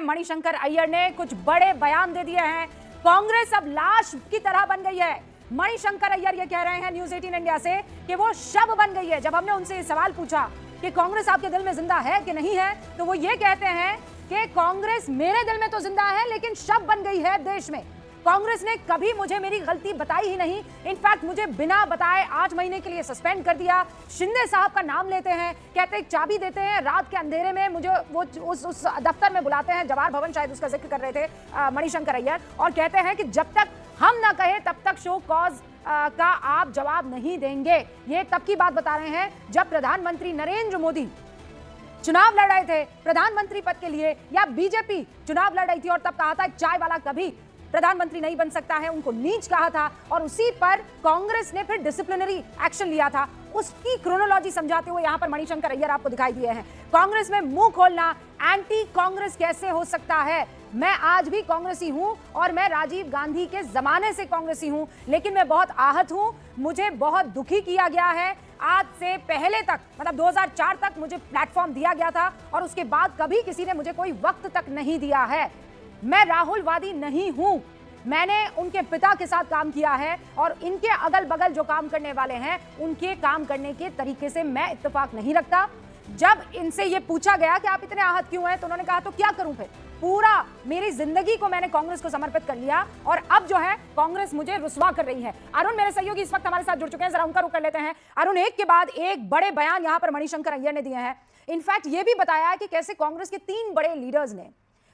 मणिशंकर अय्यर ने कुछ बड़े बयान दे दिए हैं। कांग्रेस अब लाश की तरह बन गई है। मणिशंकर अय्यर ये कह रहे हैं न्यूज 18 इंडिया से कि वो शव बन गई है। जब हमने उनसे ये सवाल पूछा कि कांग्रेस आपके दिल में जिंदा है कि नहीं है, तो वो ये कहते हैं कि कांग्रेस मेरे दिल में तो जिंदा है लेकिन शव बन गई है देश में। कांग्रेस ने कभी मुझे मेरी गलती बताई ही नहीं। इनफैक्ट मुझे बिना बताए 8 महीने के लिए सस्पेंड कर दिया। शिंदे साहब का नाम लेते हैं, कहते हैं चाबी देते हैं, रात के अंधेरे में मुझे वो उस दफ्तर में बुलाते हैं, जवाहर भवन शायद उसका जिक्र कर रहे थे मणिशंकर अय्यर, और कहते हैं कि जब तक हम ना कहे तब तक शो कॉज का आप जवाब नहीं देंगे। ये तब की बात बता रहे हैं जब प्रधानमंत्री नरेंद्र मोदी चुनाव लड़ रहे थे प्रधानमंत्री पद के लिए, या बीजेपी चुनाव लड़ रही थी और तब कहा था चाय वाला कभी प्रधानमंत्री नहीं बन सकता है, उनको नीच कहा था, और उसी पर कांग्रेस ने फिर डिसिप्लिनरी एक्शन लिया था। उसकी क्रोनोलॉजी समझाते हुए यहां पर मणिशंकर अय्यर आपको दिखाई दिए हैं। कांग्रेस में मुंह खोलना, एंटी कांग्रेस कैसे हो सकता है? मैं आज भी कांग्रेसी हूं और मैं राजीव गांधी के जमाने से कांग्रेसी हूं, लेकिन मैं बहुत आहत हूं, मुझे बहुत दुखी किया गया है। आज से पहले तक, मतलब 2004 तक मुझे प्लेटफॉर्म दिया गया था और उसके बाद कभी किसी ने मुझे कोई वक्त तक नहीं दिया है। मैं राहुलवादी नहीं हूं, मैंने उनके पिता के साथ काम किया है और इनके अगल बगल जो काम करने वाले हैं उनके काम करने के तरीके से मैं इत्तेफाक नहीं रखता। जब इनसे ये पूछा गया कि आप इतने आहत क्यों हैं, तो उन्होंने कहा तो क्या करूं, फिर पूरा मेरी जिंदगी को मैंने कांग्रेस को समर्पित कर लिया और अब जो है कांग्रेस मुझे रुस्वा कर रही है। अरुण मेरे सहयोगी इस वक्त हमारे साथ जुड़ चुके हैं, जरा उनका रुख कर लेते हैं। अरुण, एक के बाद एक बड़े बयान यहां पर मणिशंकर अय्यर ने दिए हैं। इनफैक्ट ये भी बताया है कि कैसे कांग्रेस के 3 बड़े लीडर्स ने,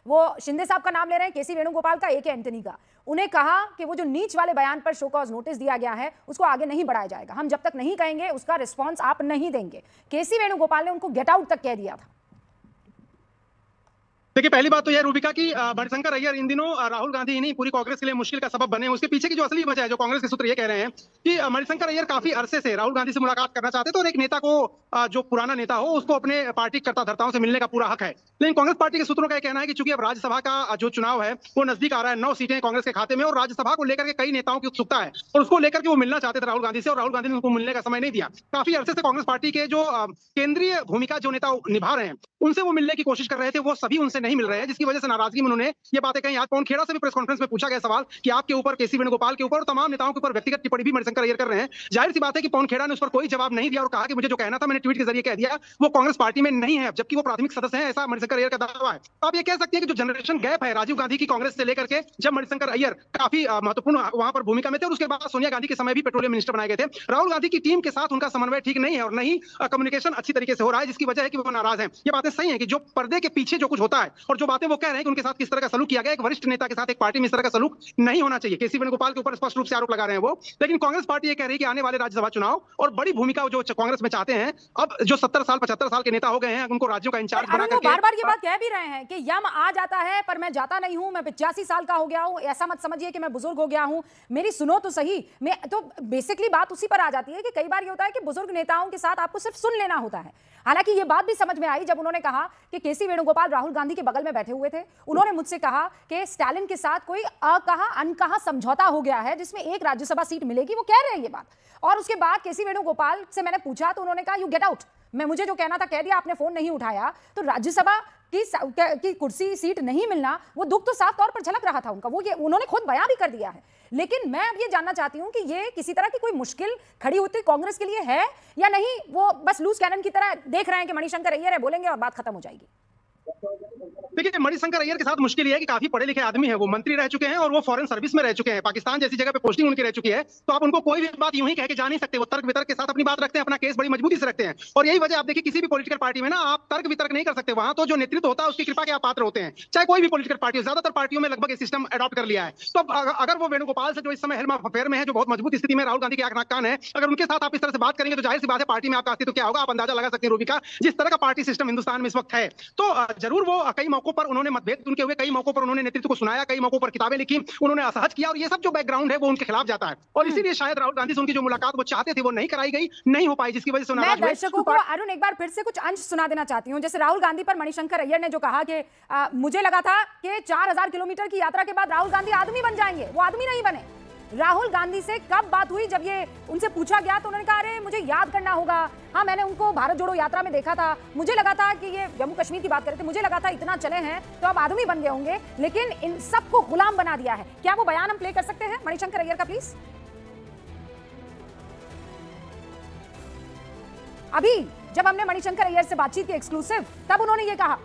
वो शिंदे साहब का नाम ले रहे हैं, केसी वेणुगोपाल का, एक है एंटनी का, उन्हें कहा कि वो जो नीच वाले बयान पर शो कॉज नोटिस दिया गया है उसको आगे नहीं बढ़ाया जाएगा, हम जब तक नहीं कहेंगे उसका रिस्पांस आप नहीं देंगे। केसी वेणुगोपाल ने उनको गेट आउट तक कह दिया था। देखिए, पहली बात तो यह रूबिका की मणिशंकर अय्यर इन दिनों राहुल गांधी ही नहीं पूरी कांग्रेस के लिए मुश्किल का सबब बने हैं। उसके पीछे की जो असली वजह है, जो कांग्रेस के सूत्र ये कह रहे हैं कि मणिशंकर अय्यर काफी अरसे से राहुल गांधी से मुलाकात करना चाहते थे और एक नेता को, जो पुराना नेता हो, उसको अपने पार्टी कर्ता धर्ताओं से मिलने का पूरा हक है। लेकिन कांग्रेस पार्टी के सूत्रों का कहना है कि चूंकि अब राज्यसभा का जो चुनाव है वो नजदीक आ रहा है, 9 सीटें कांग्रेस के खाते में, और राज्यसभा को लेकर के कई नेताओं की उत्सुकता है और उसको लेकर के वो मिलना चाहते थे राहुल गांधी से, और राहुल गांधी ने उनको मिलने का समय नहीं दिया। काफी अरसे से कांग्रेस पार्टी के जो केंद्रीय भूमिका जो नेता निभा रहे हैं उनसे वो मिलने की कोशिश कर रहे थे, वो सभी उनसे नहीं मिल रहे हैं, जिसकी वजह से नाराजगी में उन्होंने ये बातें कही। आज पवन खेड़ा से भी प्रेस कॉन्फ्रेंस में पूछा गया सवाल कि आपके ऊपर, केसी वेणुगोपाल के ऊपर और तमाम नेताओं के ऊपर व्यक्तिगत टिप्पणी भी मणिशंकर अय्यर कर रहे हैं। जाहिर सी बात है कि पवन खेड़ा ने उस पर कोई जवाब नहीं दिया और कहा कि मुझे जो कहना था मैंने ट्वीट के जरिए कह दिया, वो कांग्रेस पार्टी में नहीं है, जबकि वो प्राथमिक सदस्य हैं, ऐसा मणिशंकर अय्यर का दावा है। तो आप ये कह सकते हैं कि जो जनरेशन गैप है राजीव गांधी की कांग्रेस से लेकर के, जब मणिशंकर अय्यर काफी महत्वपूर्ण वहां पर भूमिका में थे और उसके बाद सोनिया गांधी के समय भी पेट्रोलियम मिनिस्टर बनाए गए थे, राहुल गांधी की टीम के साथ उनका समन्वय ठीक नहीं है और नहीं कम्युनिकेशन अच्छी तरीके से हो रहा है, जिसकी वजह है कि वो नाराज हैं। ये बातें सही है कि जो पर्दे के पीछे जो कुछ होता है और जो बातें वो कह रहे हैं कि उनके साथ किस तरह का सलूक किया गया, एक वरिष्ठ नेता के साथ एक पार्टी में इस तरह का सलूक नहीं होना चाहिए। केसी वेणुगोपाल के ऊपर स्पष्ट रूप से आरोप लगा रहे हैं वो। लेकिन कांग्रेस पार्टी ये कह रही है कि आने वाले राज्यसभा चुनाव और बड़ी भूमिका जो कांग्रेस में चाहते हैं, अब जो 70 साल 75 साल के नेता हो गए हैं, उनको राज्यों का इंचार्ज बना करके बार-बार ये बात कह भी रहे हैं कि यम आ जाता है पर मैं जाता नहीं हूं, मैं 85 साल का हो गया हूं, ऐसा मत समझिए कि मैं बुजुर्ग हो गया हूं, मेरी सुनो तो सही। मैं तो बेसिकली बात उसी पर आ जाती है कि कई बार ये होता है कि बुजुर्ग नेताओं के साथ आपको सिर्फ सुन लेना होता है। हालांकि ये बात भी समझ में आई जब उन्होंने कहा कि केसी वेणुगोपाल राहुल गांधी के बगल में बैठे हुए थे, उन्होंने मुझसे कहा कि स्टालिन के साथ कोई अकहा अनकहा समझौता हो गया है जिसमें एक राज्यसभा सीट मिलेगी, वो कह रहे हैं ये बात। और उसके बाद केसी वेणुगोपाल से मैंने पूछा तो उन्होंने कहा यू गेट आउट, मैं मुझे जो कहना था कह दिया, आपने फोन नहीं उठाया, तो राज्यसभा की कुर्सी सीट नहीं मिलना, वो दुख तो साफ तौर पर झलक रहा था उनका, वो ये उन्होंने खुद बयान भी कर दिया है। लेकिन मैं अब ये जानना चाहती हूं कि ये किसी तरह की कोई मुश्किल खड़ी होती कांग्रेस के लिए है या नहीं, वो बस लूज कैनन की तरह देख रहे हैं कि मणिशंकर अय्यर है, बोलेंगे और बात खत्म हो जाएगी। देखिए, मणिशंकर अय्यर के साथ मुश्किल ये है कि काफी पढ़े लिखे आदमी है, वो मंत्री रह चुके हैं और वो फॉरेन सर्विस में रह चुके हैं, पाकिस्तान जैसी जगह पे पोस्टिंग उनकी रह चुकी है, तो आप उनको कोई भी बात यूं ही कह के जा नहीं सकते। वो तर्क वितर्क के साथ अपनी बात रखते हैं, अपना केस बड़ी मजबूती से रखते हैं, और यही वजह आप देखिए किसी भी पॉलिटिकल पार्टी में ना आप तर्क वितर्क नहीं कर सकते। वहां तो जो नेतृत्व होता है उसकी कृपा के आप पात्र होते हैं, चाहे कोई भी पॉलिटिकल पार्टी हो। ज्यादातर पार्टियों में लगभग ये सिस्टम अडॉप्ट कर लिया है। तो अगर वो वेणुगोपाल से जो इस समय हेल्म ऑफ अफेयर में है, जो बहुत मजबूत स्थिति में राहुल गांधी के आंख नाक कान है, अगर उनके साथ आप इस तरह से बात करेंगे तो जाहिर सी बात है पार्टी में आपका अस्तित्व क्या होगा, आप अंदाजा लगा सकते हैं रूबिका, जिस तरह का पार्टी सिस्टम हिंदुस्तान में इस वक्त है। तो जरूर वो कई मौकों पर उन्होंने मतभेद उनके हुए, कई मौकों पर उन्होंने नेतृत्व को सुनाया, कई मौकों पर किताबें लिखी, उन्होंने असहज किया, और ये सब जो बैकग्राउंड है वो उनके खिलाफ जाता है, और इसीलिए शायद राहुल गांधी से उनकी जो मुलाकात वो चाहते थे वो नहीं कराई गई, नहीं हो पाई, जिसकी वजह से मैं दर्शकों को अरुण एक बार फिर से कुछ अंश सुना देना चाहती हूं। जैसे राहुल गांधी पर मणिशंकर अय्यर ने जो कहा कि मुझे लगा था कि 4000 किलोमीटर की यात्रा के बाद राहुल गांधी आदमी बन जाएंगे, वो आदमी नहीं बने। राहुल गांधी से कब बात हुई? जब ये उनसे पूछा गया तो उन्होंने कहा अरे मुझे याद करना होगा। हाँ, मैंने उनको भारत जोड़ो यात्रा में देखा था, मुझे लगा था कि ये जम्मू कश्मीर की बात कर रहे थे, मुझे लगा था इतना चले हैं तो अब आदमी बन गए होंगे, लेकिन इन सबको गुलाम बना दिया है। क्या वो बयान हम प्ले कर सकते हैं मणिशंकर अय्यर का प्लीज? अभी जब हमने मणिशंकर अय्यर से बातचीत की एक्सक्लूसिव, तब उन्होंने ये कहा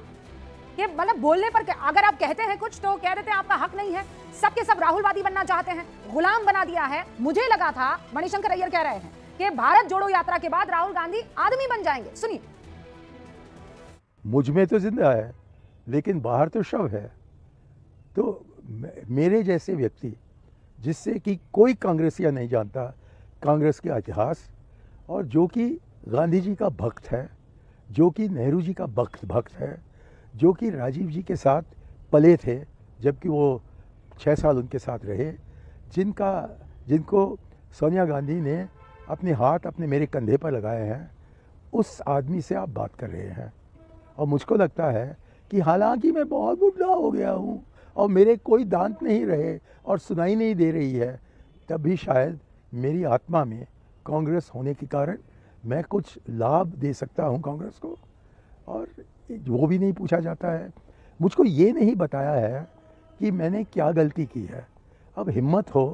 कि मतलब बोलने पर अगर आप कहते हैं कुछ तो कह देते हैं आपका हक नहीं है, सबके सब राहुलवादी बनना चाहते हैं, गुलाम बना दिया है। मुझे लगा था, मणिशंकर अय्यर कह रहे हैं, कि भारत जोड़ो यात्रा के बाद राहुल गांधी आदमी बन जाएंगे। सुनिए। मुझ में तो जिंदा है लेकिन बाहर तो शव है। तो मेरे जैसे व्यक्ति जिससे कि कोई कांग्रेसिया नहीं जानता कांग्रेस के इतिहास, और जो कि गांधी जी का भक्त है, जो कि नेहरू जी का भक्त है, जो कि राजीव जी के साथ पले थे जबकि वो 6 साल उनके साथ रहे, जिनको सोनिया गांधी ने अपने हाथ अपने मेरे कंधे पर लगाए हैं, उस आदमी से आप बात कर रहे हैं। और मुझको लगता है कि हालांकि मैं बहुत बुढ़ा हो गया हूँ और मेरे कोई दांत नहीं रहे और सुनाई नहीं दे रही है, तब भी शायद मेरी आत्मा में कांग्रेस होने के कारण मैं कुछ लाभ दे सकता हूँ कांग्रेस को, और वो भी नहीं पूछा जाता है। मुझको ये नहीं बताया है कि मैंने क्या गलती की है। अब हिम्मत हो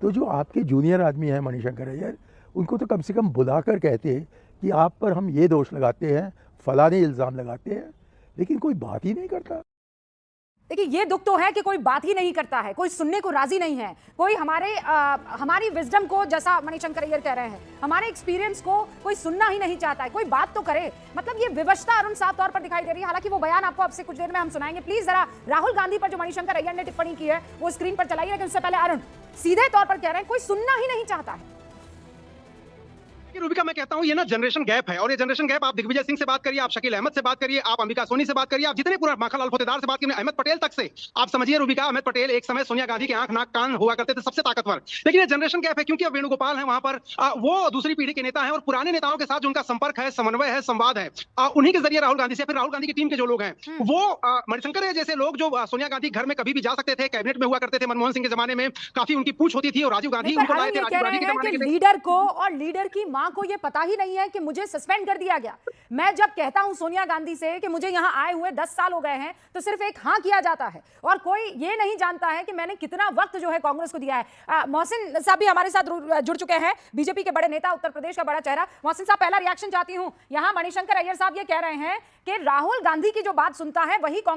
तो जो आपके जूनियर आदमी हैं मणिशंकर अय्यर, उनको तो कम से कम बुलाकर कहते कि आप पर हम ये दोष लगाते हैं, फलाने इल्ज़ाम लगाते हैं, लेकिन कोई बात ही नहीं करता। देखिए, ये दुख तो है कि कोई बात ही नहीं करता है, कोई सुनने को राजी नहीं है, कोई हमारी विजडम को, जैसा मणिशंकर अय्यर कह रहे हैं, हमारे एक्सपीरियंस को कोई सुनना ही नहीं चाहता है, कोई बात तो करे। मतलब ये विवशता अरुण साफ तौर पर दिखाई दे रही है। हालांकि वो बयान आपको अब से कुछ देर में हम सुनाएंगे। प्लीज जरा राहुल गांधी पर जो मणिशंकर अय्यर ने टिप्पणी की है वो स्क्रीन पर चलाइए, लेकिन उससे पहले अरुण सीधे तौर पर कह रहे हैं कोई सुनना ही नहीं चाहता है। रूबिका, मैं कहता हूं ये ना जनरेशन गैप है, और ये जनरेशन गैप आप दिग्विजय सिंह से बात करिए, आप शकील अहमद से बात करिए, आप अंबिका सोनी से बात करिए, आप जितने पूरा माखनलाल फोतेदार से बात करिए, अहमद पटेल तक से आप समझिए रूबिका, अहमद पटेल एक समय सोनिया गांधी के आंख नाक कान हुआ करते थे, सबसे ताकतवर। लेकिन ये जनरेशन गैप है क्योंकि अब वेणुगोपाल है वहां पर, वो दूसरी पीढ़ी के नेता है, और पुराने नेताओं के साथ जो उनका संपर्क है, समन्वय है, संवाद है, उन्हीं के जरिए राहुल गांधी से, फिर राहुल गांधी की टीम के जो लोग हैं वो मणिशंकर जैसे लोग जो सोनिया गांधी घर में कभी भी जा सकते थे, कैबिनेट में हुआ करते थे, मनमोहन सिंह के जमाने में काफी उनकी पूछ होती थी, और राजीव गांधी उनको लाए थे। राजीव गांधी के जमाने के लीडर को और लीडर की मां को यह पता ही नहीं है कि मुझे सस्पेंड कर दिया गया। मैं जब कहता हूं सोनिया गांधी से कि मुझे यहां आए हुए 10 साल हो गए हैं, तो सिर्फ एक हां किया जाता है, और कोई ये नहीं जानता है कि मैंने कितना वक्त जो है कांग्रेस को दिया है। मोहसिन साहब भी हमारे साथ जुड़ चुके हैं, बीजेपी के बड़े नेता, उत्तर प्रदेश का बड़ा चेहरा। मोहसिन साहब, पहला रिएक्शन चाहती हूं। यहां मणिशंकर अय्यर साहब ये कह रहे हैं कि राहुल गांधी की जो बात सुनता है वही कांग्रेस